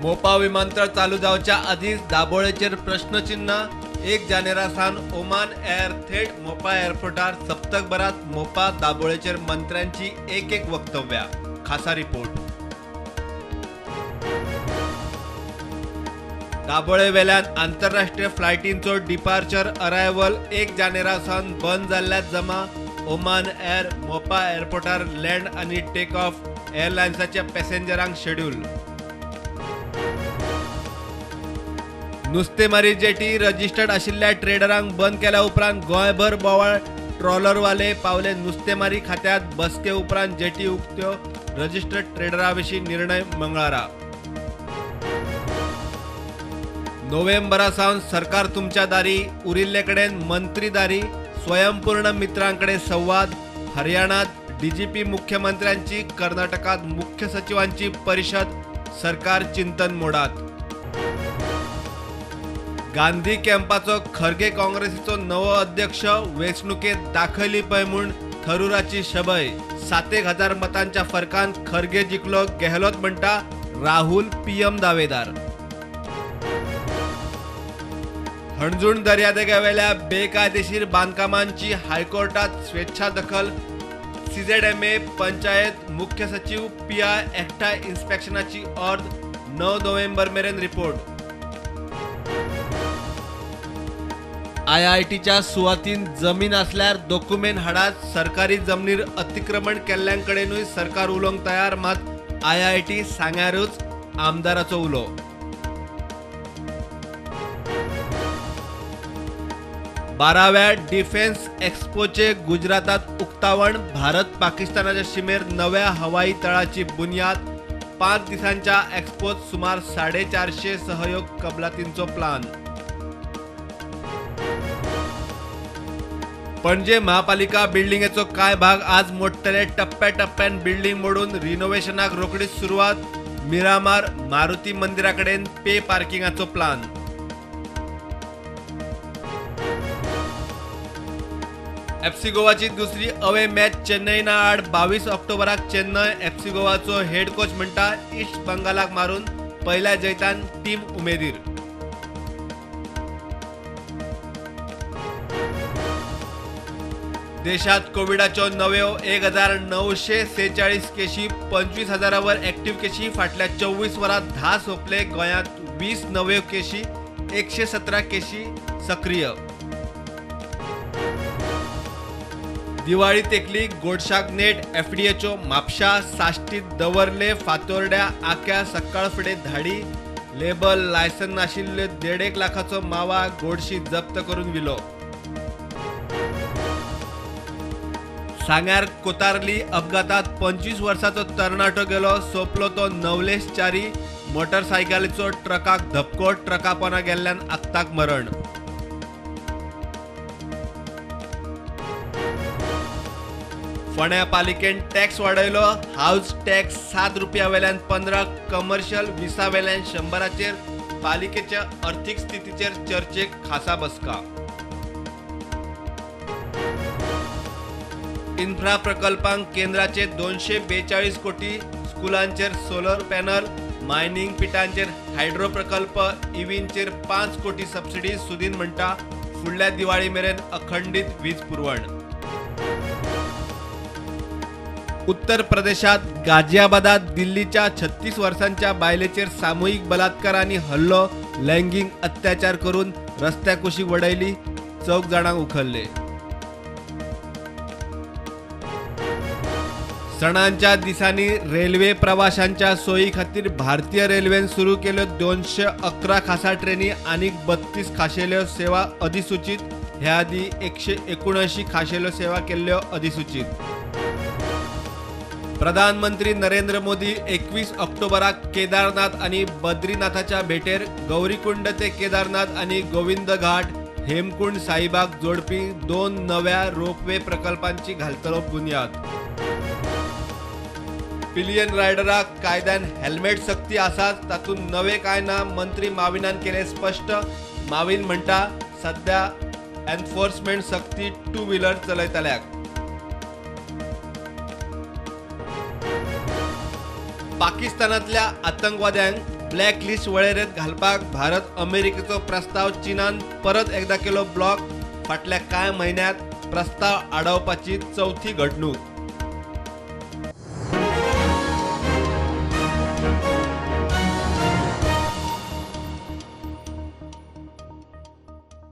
मोपा विमानतळ चालू जावच्या आधीच दाबोळेचेर प्रश्नचिन्ह 1 जानेरा सावन ओमान एअर थेट मोपा एअरपोर्टार सप्तकभरात मोपा दाबोळेचेर मंत्र्यांची एक वक्तव्या। खासा रिपोर्ट। दाबोळे वेल्यान आंतरराष्ट्रीय फ्लायटींचो डिपार्चर अरायवल 1 जानेरा सावन बंद जाल्ल्यात जमा ओमान एअर मोपा एअरपोर्टार लँड आणि टेक ऑफ एअरलायन्साच्या पॅसेंजरांक शेड्यूल। नुस्तेमारी जेटी रजिस्टर्ड आशिल्ल्या ट्रेडरांक बंद केल्या उपरांत गोंयभर बोवाळ ट्रॉलरवाले पावले नुस्तेमारी खात्यात बसके उपरांत जेटी उक्त्यो रजिस्टर्ड ट्रेडरांविशीं निर्णय मंगळारा। नोव्हेंबरा सावन सरकार तुमच्या दारी उरिल्ले कडेन मंत्री दारी स्वयंपूर्ण मित्रांकडे संवाद। हरियाणात डीजीपी मुख्यमंत्र्यांची कर्नाटकात मुख्य सचिवांची परिषद सरकार चिंतन मोडात। गांधी कॅम्पाचो खरगे काँग्रेसीचो नवो अध्यक्ष वेंचणुकेत दाखयली पळय म्हूण थरुराची शबय। 7,000 मतांच्या फरकान खरगे जिखलो गेहलोत म्हणटा राहुल पीएम दावेदार। हणजूण दर्यादेगावेल्या बेकायदेशीर बांदकामांची हायकोर्टात स्वेच्छा दखल। सीझेडएमए पंचायत मुख्य सचिव पीआय एकठांय इन्स्पेक्शनाची अर्ज 9 नोव्हेंबर मेरेन रिपोर्ट। आयआयटीच्या सुवातीन जमीन असल्यार डॉक्युमेंट हाडात। सरकारी जमनीर अतिक्रमण केल्ल्यांकडेनूय सरकार उलोवंक तयार, मात आयआयटी सांग्यारूच आमदाराचो उलो। बाराव्या डिफेन्स एक्स्पोचे गुजरातात उक्तावण। भारत पाकिस्तानाच्या शिमेर नव्या हवाई तळाची बुन्याद। 5 दिसांच्या एक्स्पोत सुमार 450 सहयोग कबलातींचो प्लान। पणजे महापालिका बिल्डिंगेचो काय भाग आज मोडटले। टप्प्याटप्प्यान बिल्डिंग मोडून रिनोव्हेशनाक रोखडीच सुरवात। मिरामार मारुती मंदिराकडेन पे पार्किंगाचो प्लान। एफसी गोवाची दुसरी अवे मॅच चेन्नईना आड 22 ऑक्टोबराक चेन्नई। एफसी गोवाचो हेड कोच म्हणटा ईस्ट बंगालाक मारून पहिल्या जैतान टीम उमेदीर। देशात कोविडाच्यो नव्यो 1946 केशी। 25,000 एक्टिव्ह केशी। फाटल्या 24 वरांत 10 सोंपले। गोंयांत 20 नव्यो केशी, 117 केशी सक्रिय। दिवाळी तेकली गोडशाक नेट। एफडीएचओ म्हापशा साश्टीत दवरले। फातोर्ड्या आख्या सकाळ फुडें धाडी। लेबल लायसन नाशिल्ले 1.5 लाखाचो मावा गोडशी जप्त करून विलो। सांग्यार कोतारली अपघातात 25 वर्साचो तरणाटो गेलो। सोंपलो तो नवलेश च्यारी। मोटरसायकलीचो ट्रकाक धपको। ट्रका पोंदा गेल्ल्यान आगताक मरण। फोंड्या पालिकेन टॅक्स वाडयलो। हाऊस टॅक्स 7 रुपया वेल्यान 15। कमर्शियल 20 वेल्यान 100। पालिकेच्या आर्थीक स्थितीचेर चर्चेक खासा बसका। इन्फ्रा प्रकल्पांक केंद्राचे 242 कोटी। स्कुलांचेर सोलर पॅनल। मायनिंग पिटांचेर हायड्रो प्रकल्प। इव्हींचेर 5 कोटी सबसिडी। सुदीन म्हणटा फुडल्या दिवाळी मेरेन अखंडीत वीज पुरवण। उत्तर प्रदेशात गाझियाबादात दिल्लीच्या 36 वर्सांच्या बायलेचेर सामूहिक बलात्कार आणि हल्लो। लैंगिक अत्याचार करून रस्त्याक कुशी वडयली। 4 जाणांक उखलले। सणांच्या दिसांनी रेल्वे प्रवाशांच्या सोयी खातीर भारतीय रेल्वेन सुरू केल्यो 211 खासा ट्रेनी आनी 32 खाशेल्यो सेवा अधिसूचित। ह्या आदी 179 खाशेल्यो सेवा केल्ल्यो अधिसूचित। प्रधानमंत्री नरेंद्र मोदी 21 ऑक्टोबराक केदारनाथ आणि बद्रीनाथाच्या भेटेर। गौरीकुंड ते केदारनाथ आणि गोविंद घाट हेमकुंड साहिबाक जोडपी 2 नव्या रोपवे प्रकल्पांची घालतलो बुन्याद। पिलियन रायडराक कायद्यान हेल्मेट सक्ती आसाच, तातूंत नवे काय ना। मंत्री माविनान केले स्पष्ट। माविन म्हणटा सध्या एन्फोर्समेंट सक्ती 2 व्हीलर चलयतल्याक। पाकिस्तानातल्या आतंकवाद्यांक ब्लॅक लिस्ट वळेरेंत घालपाक भारत अमेरिकेचो प्रस्ताव चीनान परत एकदा केलो ब्लॉक. फाटल्या कांय महिन्यांत प्रस्ताव आडावपाची चवथी घडणूक.